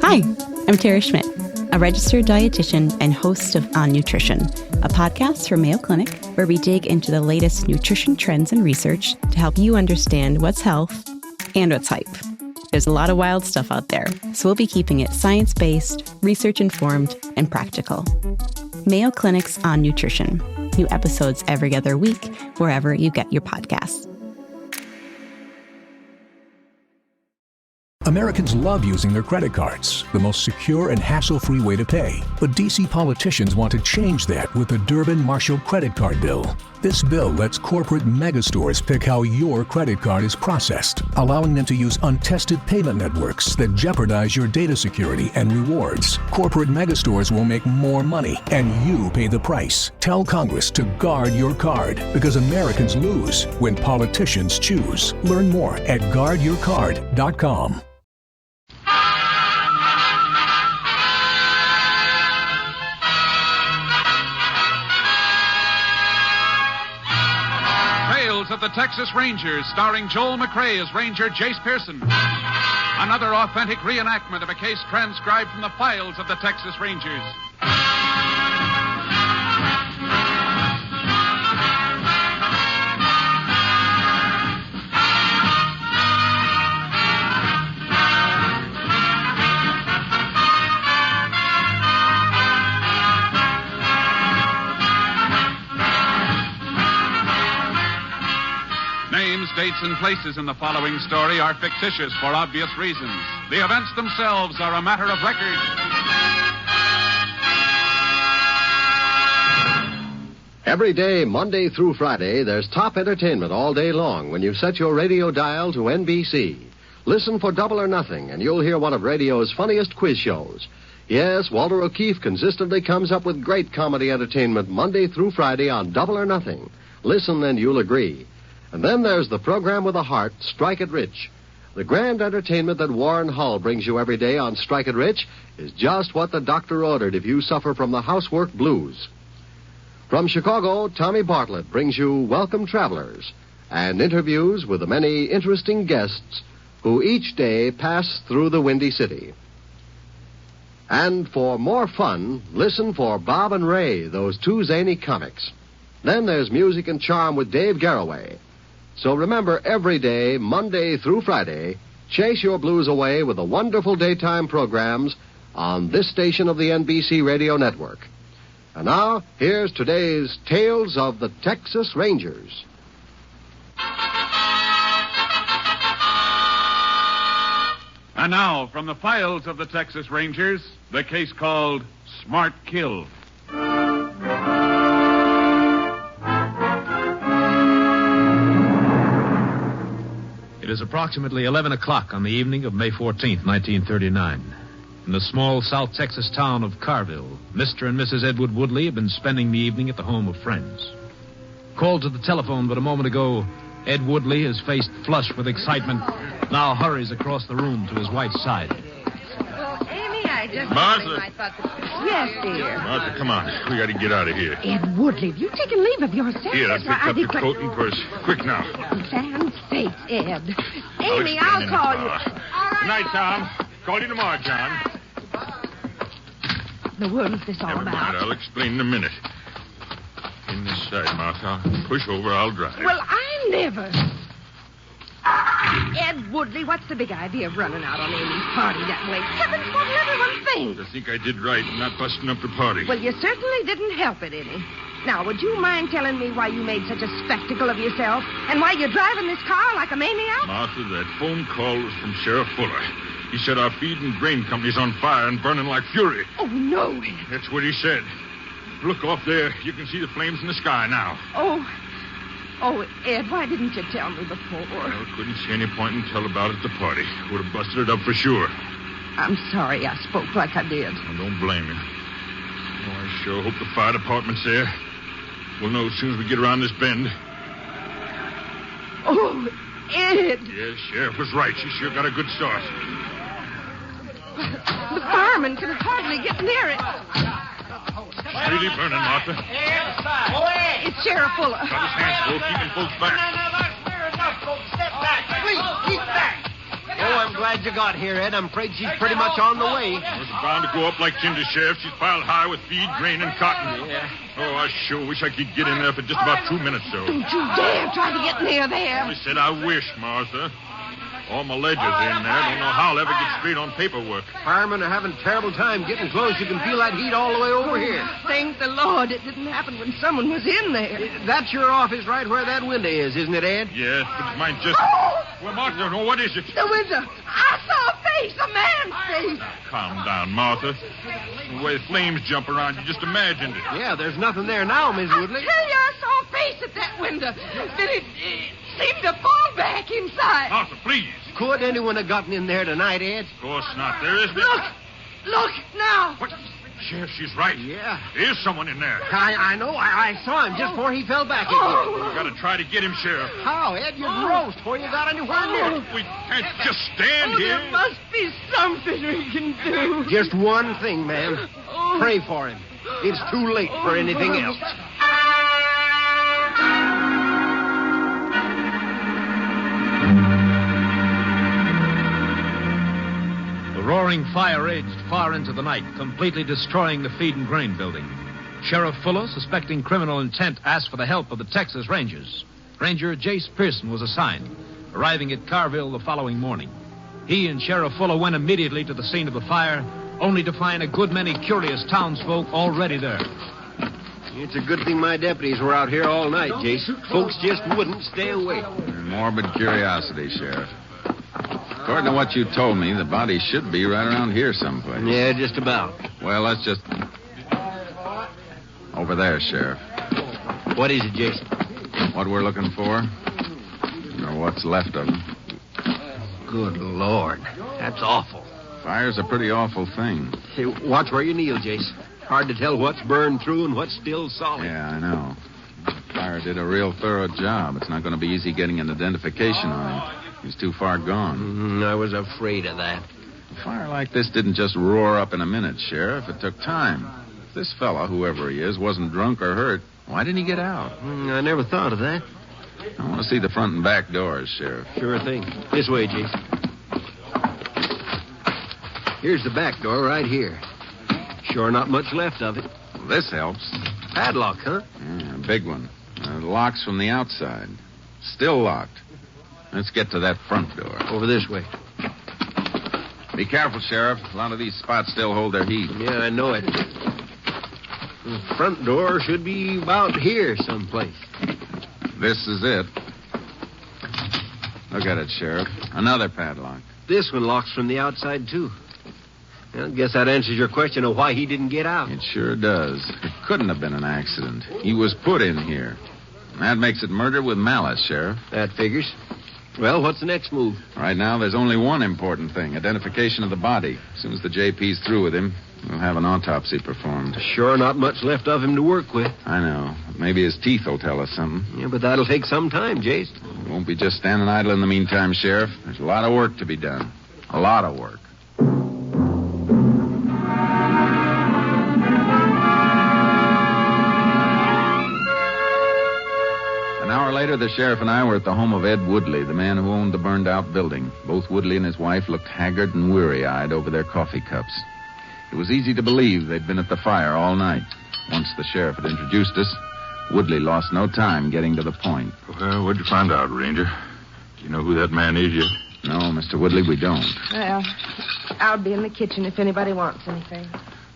Hi, I'm Tara Schmidt, a registered dietitian and host of On Nutrition, a podcast from Mayo Clinic where we dig into the latest nutrition trends and research to help you understand what's health and what's hype. There's a lot of wild stuff out there, so we'll be keeping it science-based, research-informed, and practical. Mayo Clinic's On Nutrition. New episodes every other week, wherever you get your podcasts. Americans love using their credit cards, the most secure and hassle-free way to pay. But D.C. politicians want to change that with the Durbin-Marshall credit card bill. This bill lets corporate megastores pick how your credit card is processed, allowing them to use untested payment networks that jeopardize your data security and rewards. Corporate megastores will make more money, and you pay the price. Tell Congress to guard your card, because Americans lose when politicians choose. Learn more at guardyourcard.com. Of the Texas Rangers, starring Joel McRae as Ranger Jace Pearson. Another authentic reenactment of a case transcribed from the files of the Texas Rangers. Names, dates, and places in the following story are fictitious for obvious reasons. The events themselves are a matter of record. Every day, Monday through Friday, there's top entertainment all day long when you set your radio dial to NBC. Listen for Double or Nothing, and you'll hear one of radio's funniest quiz shows. Yes, Walter O'Keefe consistently comes up with great comedy entertainment Monday through Friday on Double or Nothing. Listen, and you'll agree. And then there's the program with a heart, Strike It Rich. The grand entertainment that Warren Hull brings you every day on Strike It Rich is just what the doctor ordered if you suffer from the housework blues. From Chicago, Tommy Bartlett brings you Welcome Travelers and interviews with the many interesting guests who each day pass through the Windy City. And for more fun, listen for Bob and Ray, those two zany comics. Then there's Music and Charm with Dave Garroway. So remember, every day, Monday through Friday, chase your blues away with the wonderful daytime programs on this station of the NBC Radio Network. And now, here's today's Tales of the Texas Rangers. And now, from the files of the Texas Rangers, the case called Smart Kill. It is approximately 11 o'clock on the evening of May 14th, 1939. In the small South Texas town of Carville, Mr. and Mrs. Edward Woodley have been spending the evening at the home of friends. Called to the telephone but a moment ago, Ed Woodley, his face flushed with excitement, now hurries across the room to his wife's side. Amy, I just... Martha. I thought Yes, dear. Martha, come on. We got to get out of here. Ed Woodley, have you taken leave of your senses? Here, I picked up your coat and purse. Quick now. Land sakes, Ed. I'll Amy, explain I'll in the call car. you. Good night, Tom. Call you tomorrow, John. The world's this all Never about? mind. I'll explain in a minute. In this side, Martha. Push over. I'll drive. Well, I never. Ed Woodley, what's the big idea of running out on Amy's party that way? Heavens, what'll everyone think? I think I did right in not busting up the party. Well, you certainly didn't help it any. Now, would you mind telling me why you made such a spectacle of yourself and why you're driving this car like a maniac? Martha, that phone call was from Sheriff Fuller. He said our feed and grain company's on fire and burning like fury. Oh, no, Ed. That's what he said. Look off there. You can see the flames in the sky now. Oh, Ed, why didn't you tell me before? Well, couldn't see any point in tell about it at the party. Would have busted it up for sure. I'm sorry I spoke like I did. I don't blame you. Oh, I sure hope the fire department's there. We'll know as soon as we get around this bend. Oh, Ed. Yes, Sheriff was right. She sure got a good start. The fireman can hardly get near it. It's really burning, Martha. It's Sheriff Fuller. Got his hands full, keeping folks back. No, that's fair enough, folks. Step back. Please, keep back. glad you got here, Ed. I'm afraid she's pretty much on the way. It's bound to go up like tinder, Sheriff. She's piled high with feed, grain, and cotton. Yeah. Oh, I sure wish I could get in there for just about 2 minutes, though. Don't you dare try to get near there. I said I wish, Martha. All my ledgers in there. Don't know how I'll ever get straight on paperwork. Firemen are having a terrible time getting close. You can feel that heat all the way over here. Thank the Lord it didn't happen when someone was in there. That's your office right where that window is, isn't it, Ed? Yes, but mine just... Oh! Well, Martha, no, what is it? The window. I saw a face, a man's face. Calm down, Martha. The way the flames jump around, you just imagined it. Yeah, there's nothing there now, Miss I Woodley. tell you, I saw a face at that window. Then it seemed to fall back inside. Martha, please. Could anyone have gotten in there tonight, Ed? Of course not. There isn't. Look now. What? Sheriff, she's right. Yeah. There's someone in there. I know. I saw him just before he fell back again. We've got to try to get him, Sheriff. How, Ed? You're gross before you got anywhere near. We can't just stand here. There must be something we can do. Just one thing, ma'am. Pray for him. It's too late for anything else. The roaring fire raged far into the night, completely destroying the feed and grain building. Sheriff Fuller, suspecting criminal intent, asked for the help of the Texas Rangers. Ranger Jace Pearson was assigned, arriving at Carville the following morning. He and Sheriff Fuller went immediately to the scene of the fire, only to find a good many curious townsfolk already there. It's a good thing my deputies were out here all night, Jace. Folks just wouldn't stay away. Morbid curiosity, Sheriff. According to what you told me, the body should be right around here someplace. Yeah, just about. Well, let's just... Over there, Sheriff. What is it, Jace? What we're looking for? Or what's left of them. Good Lord. That's awful. Fire's a pretty awful thing. Hey, watch where you kneel, Jace. Hard to tell what's burned through and what's still solid. Yeah, I know. Fire did a real thorough job. It's not going to be easy getting an identification on him. He's too far gone. I was afraid of that. A fire like this didn't just roar up in a minute, Sheriff. It took time. If this fella, whoever he is, wasn't drunk or hurt, why didn't he get out? I never thought of that. I want to see the front and back doors, Sheriff. Sure thing. This way, Jace. Here's the back door right here. Sure not much left of it. Well, this helps. Padlock, huh? Yeah, a big one. The lock's from the outside. Still locked. Let's get to that front door. Over this way. Be careful, Sheriff. A lot of these spots still hold their heat. Yeah, I know it. The front door should be about here someplace. This is it. Look at it, Sheriff. Another padlock. This one locks from the outside, too. I guess that answers your question of why he didn't get out. It sure does. It couldn't have been an accident. He was put in here. And that makes it murder with malice, Sheriff. That figures. Well, what's the next move? Right now, there's only one important thing. Identification of the body. As soon as the JP's through with him, we'll have an autopsy performed. Sure not much left of him to work with. I know. Maybe his teeth will tell us something. Yeah, but that'll take some time, Jace. We won't be just standing idle in the meantime, Sheriff. There's a lot of work to be done. A lot of work. An hour later, the sheriff and I were at the home of Ed Woodley, the man who owned the burned-out building. Both Woodley and his wife looked haggard and weary-eyed over their coffee cups. It was easy to believe they'd been at the fire all night. Once the sheriff had introduced us, Woodley lost no time getting to the point. Well, what'd you find out, Ranger? Do you know who that man is yet? No, Mr. Woodley, we don't. Well, I'll be in the kitchen if anybody wants anything.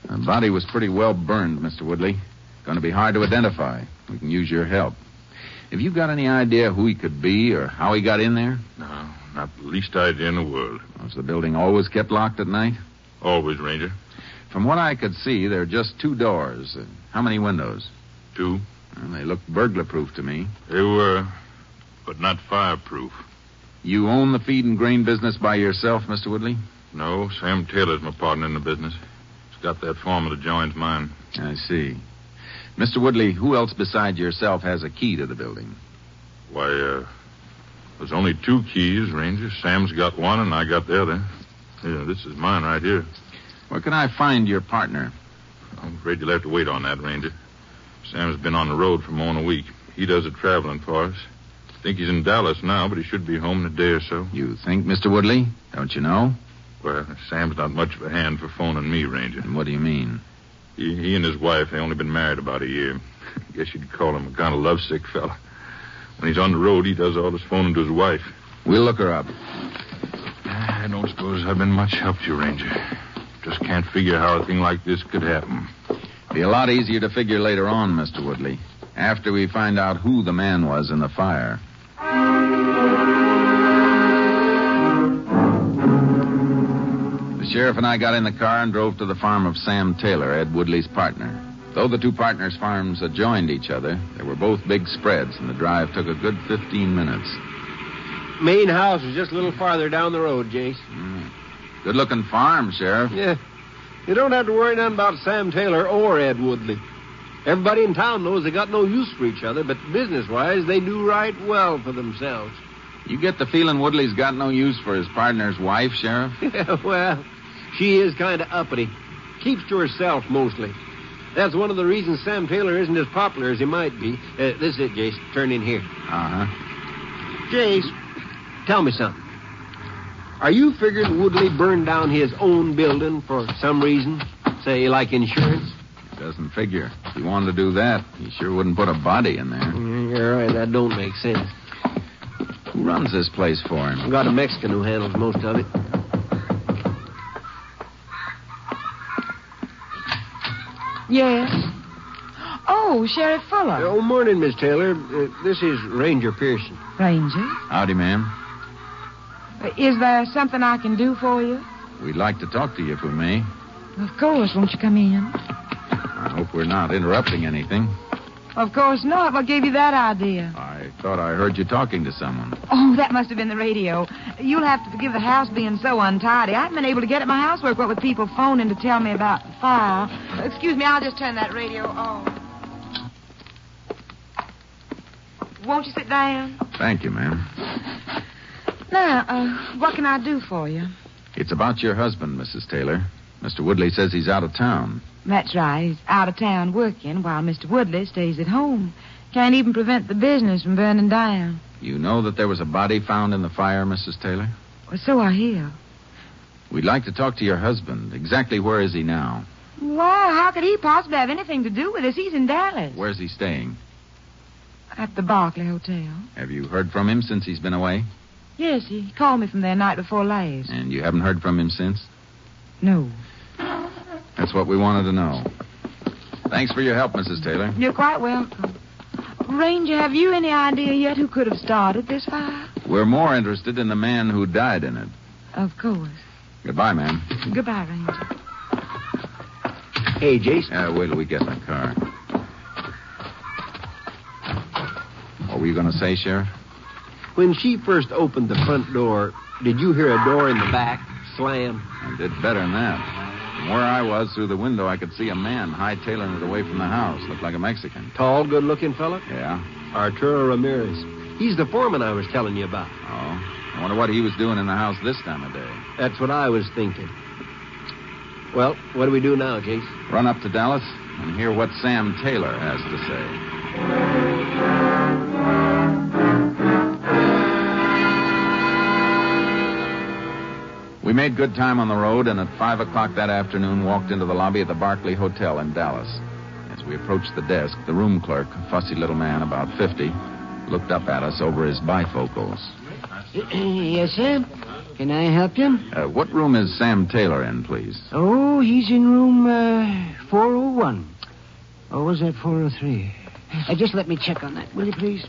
The body was pretty well burned, Mr. Woodley. Going to be hard to identify. We can use your help. Have you got any idea who he could be or how he got in there? No, not the least idea in the world. Was the building always kept locked at night? Always, Ranger. From what I could see, there are just 2 doors. How many windows? 2. Well, they looked burglar-proof to me. They were, but not fireproof. You own the feed and grain business by yourself, Mr. Woodley? No, Sam Taylor's my partner in the business. He's got that formula joins mine. I see. Mr. Woodley, who else besides yourself has a key to the building? Why, there's only 2 keys, Ranger. Sam's got one and I got the other. Yeah, this is mine right here. Where can I find your partner? I'm afraid you'll have to wait on that, Ranger. Sam's been on the road for more than a week. He does the traveling for us. Think he's in Dallas now, but he should be home in a day or so. You think, Mr. Woodley? Don't you know? Well, Sam's not much of a hand for phoning me, Ranger. What do you mean? He and his wife, they only been married about a year. Guess you'd call him a kind of lovesick fella. When he's on the road, he does all his phoning to his wife. We'll look her up. I don't suppose I've been much help to you, Ranger. Just can't figure how a thing like this could happen. Be a lot easier to figure later on, Mr. Woodley. After we find out who the man was in the fire. The sheriff and I got in the car and drove to the farm of Sam Taylor, Ed Woodley's partner. Though the two partners' farms adjoined each other, they were both big spreads, and the drive took a good 15 minutes. Main house is just a little farther down the road, Jace. Good-looking farm, Sheriff. Yeah. You don't have to worry nothing about Sam Taylor or Ed Woodley. Everybody in town knows they got no use for each other, but business-wise, they do right well for themselves. You get the feeling Woodley's got no use for his partner's wife, Sheriff? Yeah, well, she is kind of uppity. Keeps to herself, mostly. That's one of the reasons Sam Taylor isn't as popular as he might be. This is it, Jace. Turn in here. Uh-huh. Jace, tell me something. Are you figuring Woodley burned down his own building for some reason? Say, like insurance? It doesn't figure. If he wanted to do that, he sure wouldn't put a body in there. You're right. That don't make sense. Who runs this place for him? I've got a Mexican who handles most of it. Yes? Oh, Sheriff Fuller. Oh, morning, Miss Taylor. This is Ranger Pearson. Ranger? Howdy, ma'am. Is there something I can do for you? We'd like to talk to you if we may. Of course. Won't you come in? I hope we're not interrupting anything. Of course not. What gave you that idea? I thought I heard you talking to someone. Oh, that must have been the radio. You'll have to forgive the house being so untidy. I haven't been able to get at my housework, what with people phoning to tell me about the fire. Excuse me, I'll just turn that radio on. Won't you sit down? Thank you, ma'am. Now, what can I do for you? It's about your husband, Mrs. Taylor. Mr. Woodley says he's out of town. That's right. He's out of town working while Mr. Woodley stays at home. Can't even prevent the business from burning down. You know that there was a body found in the fire, Mrs. Taylor? Well, so I hear. We'd like to talk to your husband. Exactly where is he now? Well, how could he possibly have anything to do with us? He's in Dallas. Where's he staying? At the Barclay Hotel. Have you heard from him since he's been away? Yes, he called me from there night before last. And you haven't heard from him since? No. That's what we wanted to know. Thanks for your help, Mrs. Taylor. You're quite welcome. Ranger, have you any idea yet who could have started this fire? We're more interested in the man who died in it. Of course. Goodbye, ma'am. Goodbye, Ranger. Hey, Jace. Wait till we get in the car. What were you going to say, Sheriff? When she first opened the front door, did you hear a door in the back slam? I did better than that. From where I was, through the window, I could see a man hightailing it away from the house. Looked like a Mexican. Tall, good-looking fella? Yeah. Arturo Ramirez. He's the foreman I was telling you about. Oh. I wonder what he was doing in the house this time of day. That's what I was thinking. Well, what do we do now, Jace? Run up to Dallas and hear what Sam Taylor has to say. We made good time on the road, and at 5 o'clock that afternoon walked into the lobby of the Barclay Hotel in Dallas. As we approached the desk, the room clerk, a fussy little man about 50, looked up at us over his bifocals. Yes, sir. Can I help you? What room is Sam Taylor in, please? Oh, he's in room 401. Or was that 403? Just let me check on that, will you, please?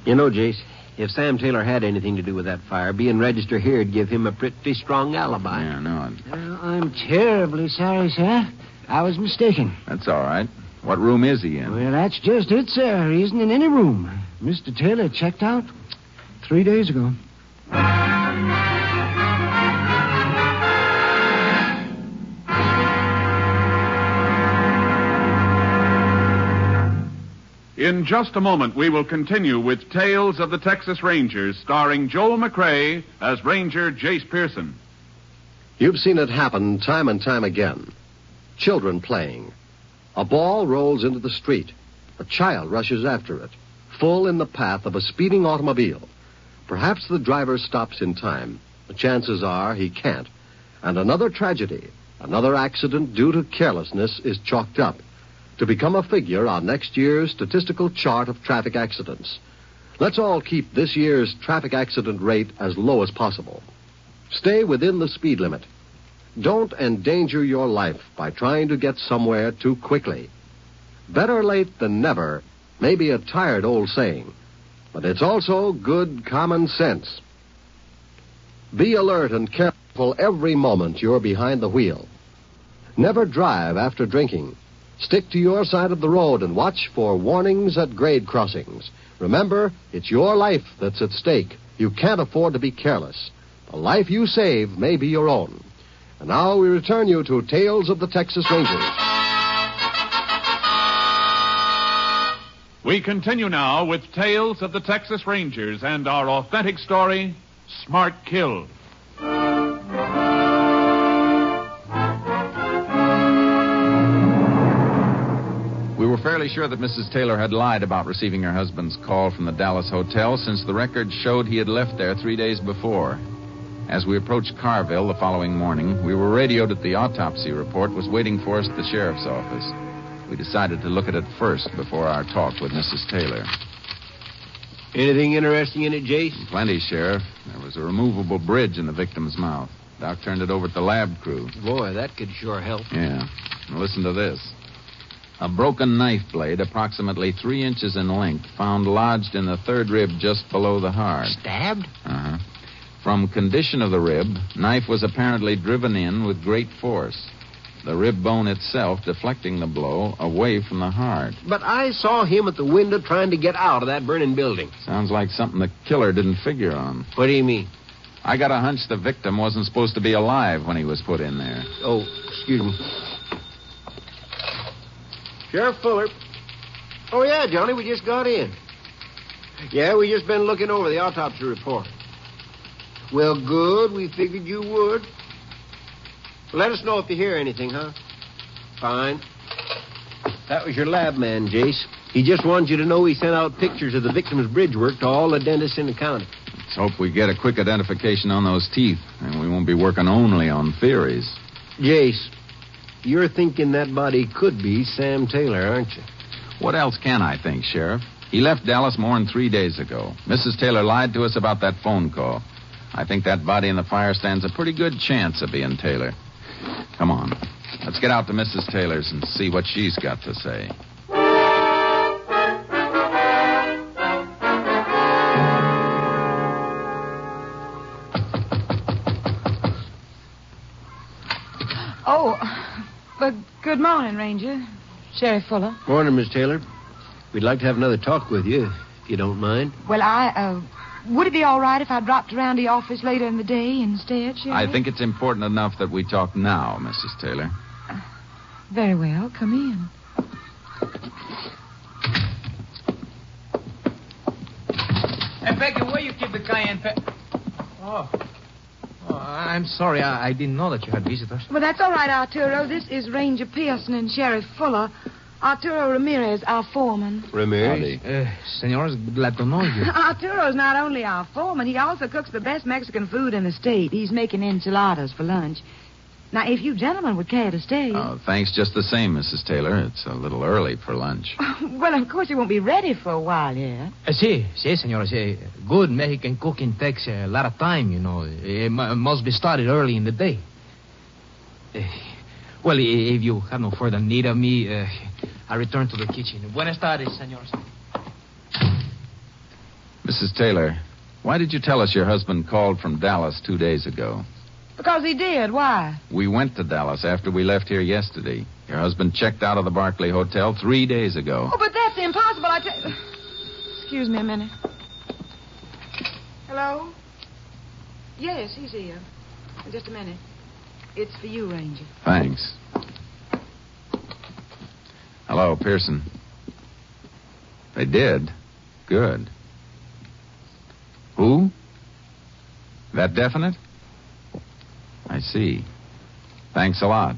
You know, Jace, if Sam Taylor had anything to do with that fire, being registered here would give him a pretty strong alibi. Yeah, I know. I'm terribly sorry, sir. I was mistaken. That's all right. What room is he in? Well, that's just it, sir. He isn't in any room. Mr. Taylor checked out 3 days ago. In just a moment, we will continue with Tales of the Texas Rangers, starring Joel McCrea as Ranger Jace Pearson. You've seen it happen time and time again. Children playing. A ball rolls into the street. A child rushes after it. full in the path of a speeding automobile. Perhaps the driver stops in time. The chances are he can't. And another tragedy, another accident due to carelessness is chalked up to become a figure on next year's statistical chart of traffic accidents. Let's all keep this year's traffic accident rate as low as possible. Stay within the speed limit. Don't endanger your life by trying to get somewhere too quickly. Better late than never may be a tired old saying, but it's also good common sense. Be alert and careful every moment you're behind the wheel. Never drive after drinking. Stick to your side of the road and watch for warnings at grade crossings. Remember, it's your life that's at stake. You can't afford to be careless. The life you save may be your own. And now we return you to Tales of the Texas Rangers. We continue now with Tales of the Texas Rangers and our authentic story, Smart Kill. We were fairly sure that Mrs. Taylor had lied about receiving her husband's call from the Dallas hotel, since the record showed he had left there 3 days before. As we approached Carville the following morning, we were radioed that the autopsy report was waiting for us at the sheriff's office. We decided to look at it first before our talk with Mrs. Taylor. Anything interesting in it, Jace? Plenty, Sheriff. There was a removable bridge in the victim's mouth. Doc turned it over to the lab crew. Boy, that could sure help. Yeah. Now listen to this. A broken knife blade, approximately 3 inches in length, found lodged in the third rib just below the heart. Stabbed? Uh-huh. From condition of the rib, knife was apparently driven in with great force. The rib bone itself deflecting the blow away from the heart. But I saw him at the window trying to get out of that burning building. Sounds like something the killer didn't figure on. What do you mean? I got a hunch the victim wasn't supposed to be alive when he was put in there. Oh, excuse me. Sheriff Fuller. Oh, yeah, Johnny, we just got in. Yeah, we just been looking over the autopsy report. Well, good. We figured you would. Let us know if you hear anything, huh? Fine. That was your lab man, Jace. He just wanted you to know he sent out pictures of the victim's bridge work to all the dentists in the county. Let's hope we get a quick identification on those teeth, and we won't be working only on theories. Jace, you're thinking that body could be Sam Taylor, aren't you? What else can I think, Sheriff? He left Dallas more than 3 days ago. Mrs. Taylor lied to us about that phone call. I think that body in the fire stands a pretty good chance of being Taylor. Come on. Let's get out to Mrs. Taylor's and see what she's got to say. Good morning, Ranger. Sheriff Fuller. Morning, Miss Taylor. We'd like to have another talk with you, if you don't mind. Well, would it be all right if I dropped around the office later in the day instead, Sheriff? I think it's important enough that we talk now, Mrs. Taylor. Very well. Come in. Hey, Becky, where you keep the cayenne pepper? Oh, I'm sorry. I didn't know that you had visitors. Well, that's all right, Arturo. This is Ranger Pearson and Sheriff Fuller. Arturo Ramirez, our foreman. Ramirez? Senores, glad to know you. Arturo's not only our foreman, he also cooks the best Mexican food in the state. He's making enchiladas for lunch. Now, if you gentlemen would care to stay... Oh, thanks just the same, Mrs. Taylor. It's a little early for lunch. Well, of course, you won't be ready for a while yet. Sí, senores. Good Mexican cooking takes a lot of time, you know. It must be started early in the day. Well, if you have no further need of me, I return to the kitchen. Buenas tardes, senores. Mrs. Taylor, why did you tell us your husband called from Dallas 2 days ago? Because he did. Why? We went to Dallas after we left here yesterday. Your husband checked out of the Barclay Hotel 3 days ago. Oh, but that's impossible. Excuse me a minute. Hello? Yes, he's here. Just a minute. It's for you, Ranger. Thanks. Hello, Pearson. They did? Good. Who? That definite? I see. Thanks a lot.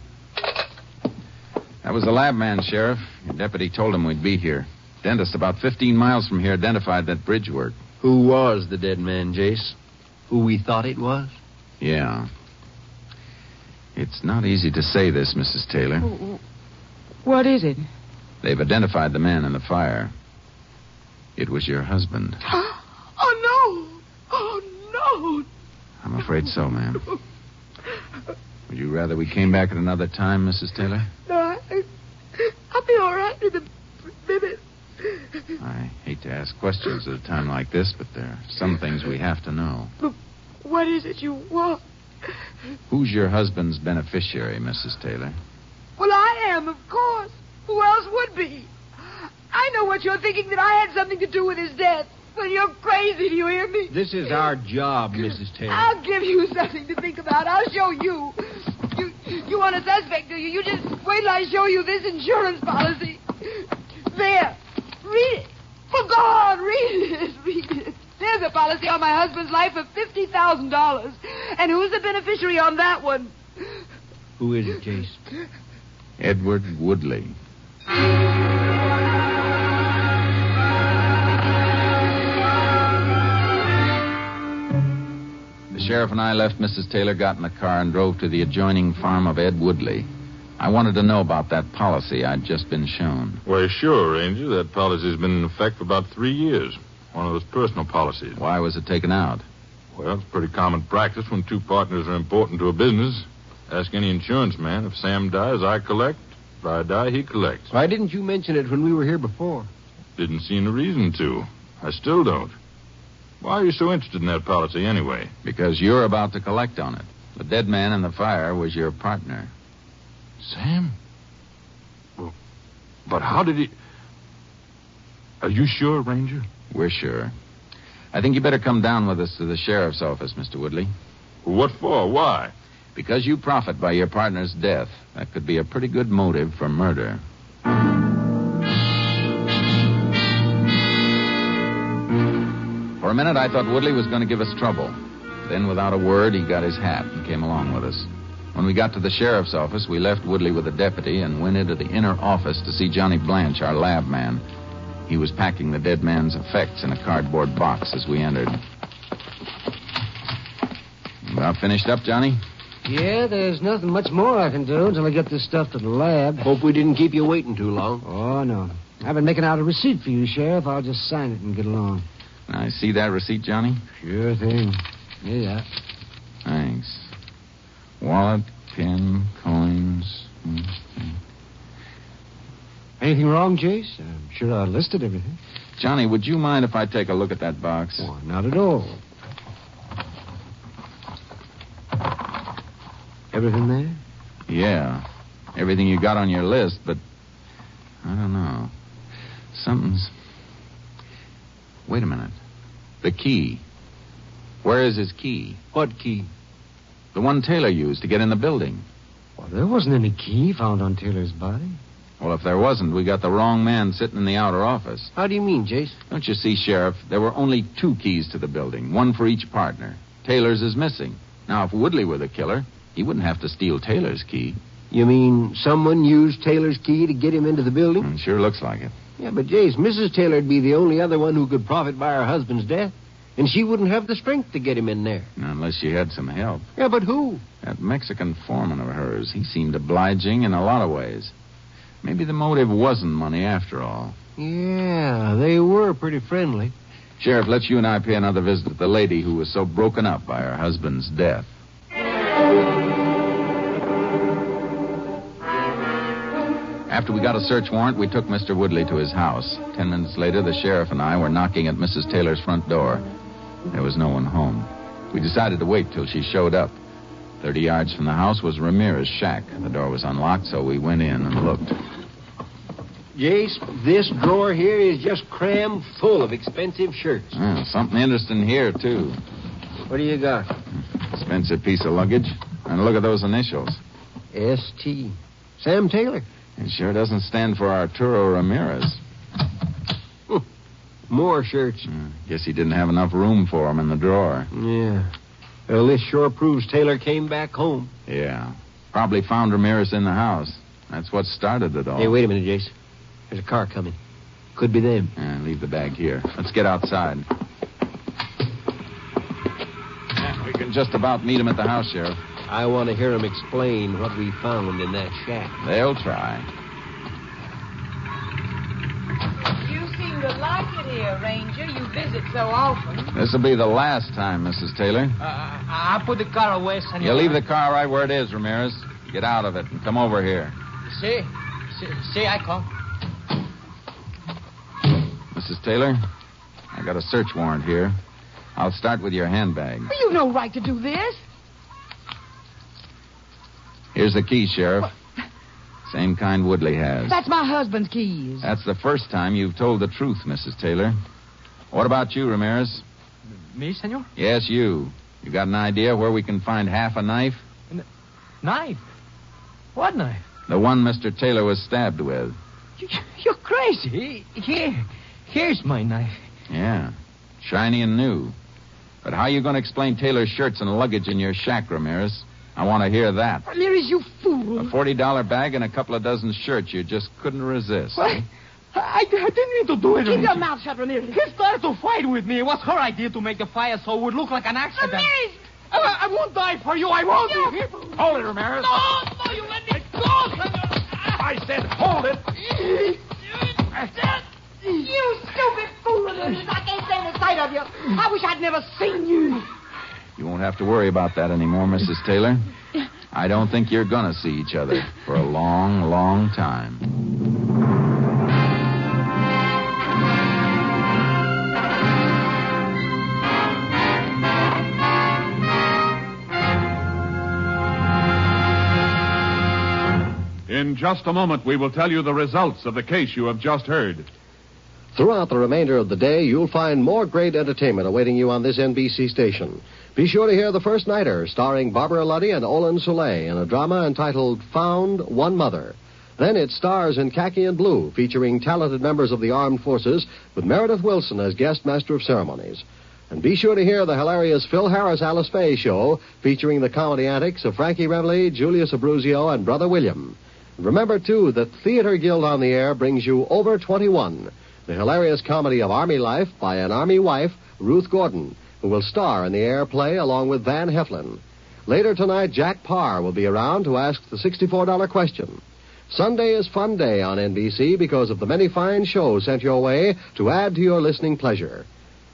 That was the lab man, Sheriff. Your deputy told him we'd be here. Dentist about 15 miles from here identified that bridge work. Who was the dead man, Jace? Who we thought it was? Yeah. It's not easy to say this, Mrs. Taylor. What is it? They've identified the man in the fire. It was your husband. Oh, no. Oh, no. I'm afraid so, ma'am. Would you rather we came back at another time, Mrs. Taylor? No, I'll be all right in a minute. I hate to ask questions at a time like this, but there are some things we have to know. But what is it you want? Who's your husband's beneficiary, Mrs. Taylor? Well, I am, of course. Who else would be? I know what you're thinking, that I had something to do with his death. Well, you're crazy, do you hear me? This is our job, Mrs. Taylor. I'll give you something to think about. I'll show you. You want a suspect, do you? You just wait till I show you this insurance policy. There. Read it. Well, go on, read it. Read it. There's a policy on my husband's life of $50,000. And who's the beneficiary on that one? Who is it, Jace? Edward Woodley. The sheriff and I left Mrs. Taylor, got in the car, and drove to the adjoining farm of Ed Woodley. I wanted to know about that policy I'd just been shown. Why, sure, Ranger. That policy's been in effect for about 3 years. One of those personal policies. Why was it taken out? Well, it's pretty common practice when two partners are important to a business. Ask any insurance man. If Sam dies, I collect. If I die, he collects. Why didn't you mention it when we were here before? Didn't see any reason to. I still don't. Why are you so interested in that policy anyway? Because you're about to collect on it. The dead man in the fire was your partner. Sam? Well, but how did he... Are you sure, Ranger? We're sure. I think you better come down with us to the sheriff's office, Mr. Woodley. What for? Why? Because you profit by your partner's death. That could be a pretty good motive for murder. For a minute, I thought Woodley was going to give us trouble. Then, without a word, he got his hat and came along with us. When we got to the sheriff's office, we left Woodley with a deputy and went into the inner office to see Johnny Blanche, our lab man. He was packing the dead man's effects in a cardboard box as we entered. About finished up, Johnny? Yeah, there's nothing much more I can do until I get this stuff to the lab. Hope we didn't keep you waiting too long. Oh, no. I've been making out a receipt for you, Sheriff. I'll just sign it and get along. Can I see that receipt, Johnny? Sure thing. Here you are. Thanks. Wallet, pen, coins. Anything wrong, Jace? I'm sure I listed everything. Johnny, would you mind if I take a look at that box? Oh, not at all. Everything there? Yeah. Everything you got on your list, but I don't know. Something's... Wait a minute. The key. Where is his key? What key? The one Taylor used to get in the building. Well, there wasn't any key found on Taylor's body. Well, if there wasn't, we got the wrong man sitting in the outer office. How do you mean, Jace? Don't you see, Sheriff? There were only 2 keys to the building, one for each partner. Taylor's is missing. Now, if Woodley were the killer, he wouldn't have to steal Taylor's key. You mean someone used Taylor's key to get him into the building? Sure looks like it. Yeah, but, Jace, Mrs. Taylor'd be the only other one who could profit by her husband's death. And she wouldn't have the strength to get him in there. Unless she had some help. Yeah, but who? That Mexican foreman of hers. He seemed obliging in a lot of ways. Maybe the motive wasn't money after all. Yeah, they were pretty friendly. Sheriff, let's you and I pay another visit to the lady who was so broken up by her husband's death. After we got a search warrant, we took Mr. Woodley to his house. 10 minutes later, the sheriff and I were knocking at Mrs. Taylor's front door. There was no one home. We decided to wait till she showed up. 30 yards from the house was Ramirez's shack. The door was unlocked, so we went in and looked. Jace, this drawer here is just crammed full of expensive shirts. Something interesting here, too. What do you got? Expensive piece of luggage. And look at those initials. S.T. Sam Taylor. It sure doesn't stand for Arturo Ramirez. More shirts. Guess he didn't have enough room for them in the drawer. Yeah. Well, this sure proves Taylor came back home. Yeah. Probably found Ramirez in the house. That's what started it all. Hey, wait a minute, Jace. There's a car coming. Could be them. Leave the bag here. Let's get outside. We can just about meet him at the house, Sheriff. I want to hear them explain what we found in that shack. They'll try. You seem to like it here, Ranger. You visit so often. This'll be the last time, Mrs. Taylor. I'll put the car away, senor. You leave the car right where it is, Ramirez. Get out of it and come over here. See, I come. Mrs. Taylor, I got a search warrant here. I'll start with your handbag. Well, you've no right to do this. Here's the key, Sheriff. Same kind Woodley has. That's my husband's keys. That's the first time you've told the truth, Mrs. Taylor. What about you, Ramirez? Me, senor? Yes, you. You got an idea where we can find half a knife? Knife? What knife? The one Mr. Taylor was stabbed with. You're crazy. Here's my knife. Yeah, shiny and new. But how are you going to explain Taylor's shirts and luggage in your shack, Ramirez? I want to hear that. Ramirez, you fool. A $40 bag and a couple of dozen shirts you just couldn't resist. What? Eh? I didn't mean to do it. Keep your mouth shut, Ramirez. He started to fight with me. It was her idea to make the fire so it would look like an accident. Ramirez! I won't die for you. I won't. Hold it, Ramirez. No, you let me go, senor. I said hold it. You stupid fool, Ramirez. I can't stand the sight of you. I wish I'd never seen you. You won't have to worry about that anymore, Mrs. Taylor. I don't think you're going to see each other for a long, long time. In just a moment, we will tell you the results of the case you have just heard. Throughout the remainder of the day, you'll find more great entertainment awaiting you on this NBC station. Be sure to hear The First Nighter, starring Barbara Luddy and Olin Soleil in a drama entitled Found One Mother. Then it stars in Khaki and Blue, featuring talented members of the armed forces, with Meredith Wilson as guest master of ceremonies. And be sure to hear the hilarious Phil Harris Alice Faye show, featuring the comedy antics of Frankie Remley, Julius Abruzio, and Brother William. And remember, too, that Theater Guild on the Air brings you Over 21, the hilarious comedy of Army life by an Army wife, Ruth Gordon, who will star in the air play along with Van Heflin. Later tonight, Jack Parr will be around to ask the $64 question. Sunday is fun day on NBC because of the many fine shows sent your way to add to your listening pleasure.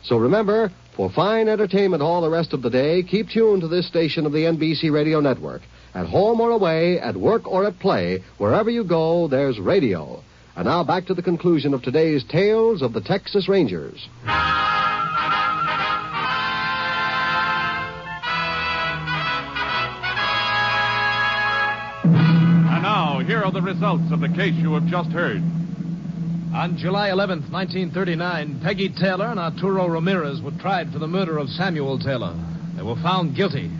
So remember, for fine entertainment all the rest of the day, keep tuned to this station of the NBC Radio Network. At home or away, at work or at play, wherever you go, there's radio. And now back to the conclusion of today's Tales of the Texas Rangers. And now, here are the results of the case you have just heard. On July 11th, 1939, Peggy Taylor and Arturo Ramirez were tried for the murder of Samuel Taylor. They were found guilty.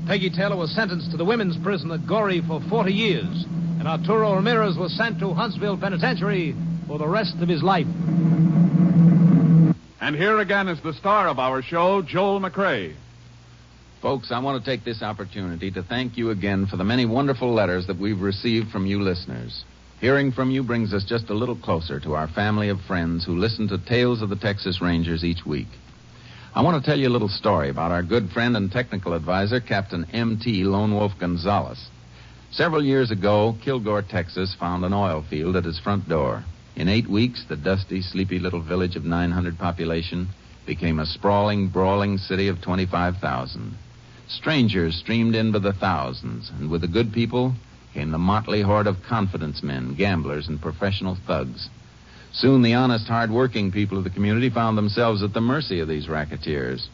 Peggy Taylor was sentenced to the women's prison at Goree for 40 years, and Arturo Ramirez was sent to Huntsville Penitentiary for the rest of his life. And here again is the star of our show, Joel McCrea. Folks, I want to take this opportunity to thank you again for the many wonderful letters that we've received from you listeners. Hearing from you brings us just a little closer to our family of friends who listen to Tales of the Texas Rangers each week. I want to tell you a little story about our good friend and technical advisor, Captain M.T. Lone Wolf Gonzalez. Several years ago, Kilgore, Texas, found an oil field at his front door. In 8 weeks, the dusty, sleepy little village of 900 population became a sprawling, brawling city of 25,000. Strangers streamed in by the thousands, and with the good people came the motley horde of confidence men, gamblers, and professional thugs. Soon the honest, hard-working people of the community found themselves at the mercy of these racketeers.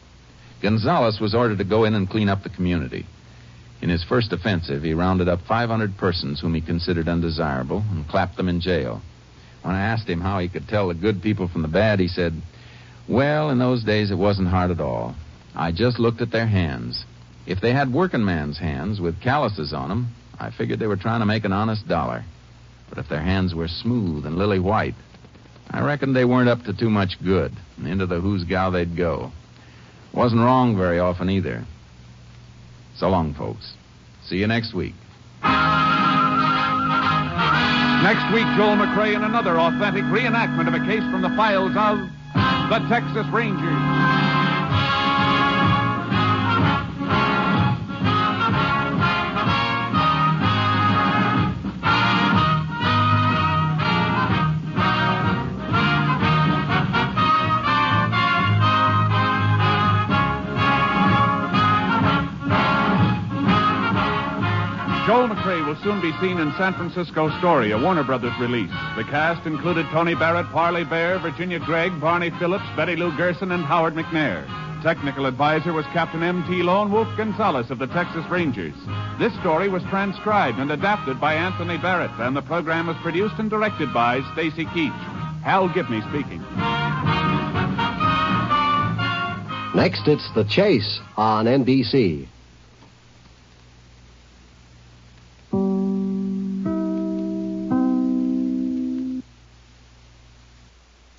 Gonzalez was ordered to go in and clean up the community. In his first offensive, he rounded up 500 persons whom he considered undesirable and clapped them in jail. When I asked him how he could tell the good people from the bad, he said, "Well, in those days it wasn't hard at all. I just looked at their hands. If they had working man's hands with calluses on them, I figured they were trying to make an honest dollar. But if their hands were smooth and lily white, I reckoned they weren't up to too much good, and into the who's-gal they'd go. Wasn't wrong very often either. So long, folks. See you next week." Next week, Joel McCrea in another authentic reenactment of a case from the files of the Texas Rangers. Joel McCrea will soon be seen in San Francisco Story, a Warner Brothers release. The cast included Tony Barrett, Parley Bear, Virginia Gregg, Barney Phillips, Betty Lou Gerson, and Howard McNair. Technical advisor was Captain M.T. Lone Wolf Gonzalez of the Texas Rangers. This story was transcribed and adapted by Anthony Barrett, and the program was produced and directed by Stacy Keach. Hal Gibney speaking. Next, it's The Chase on NBC.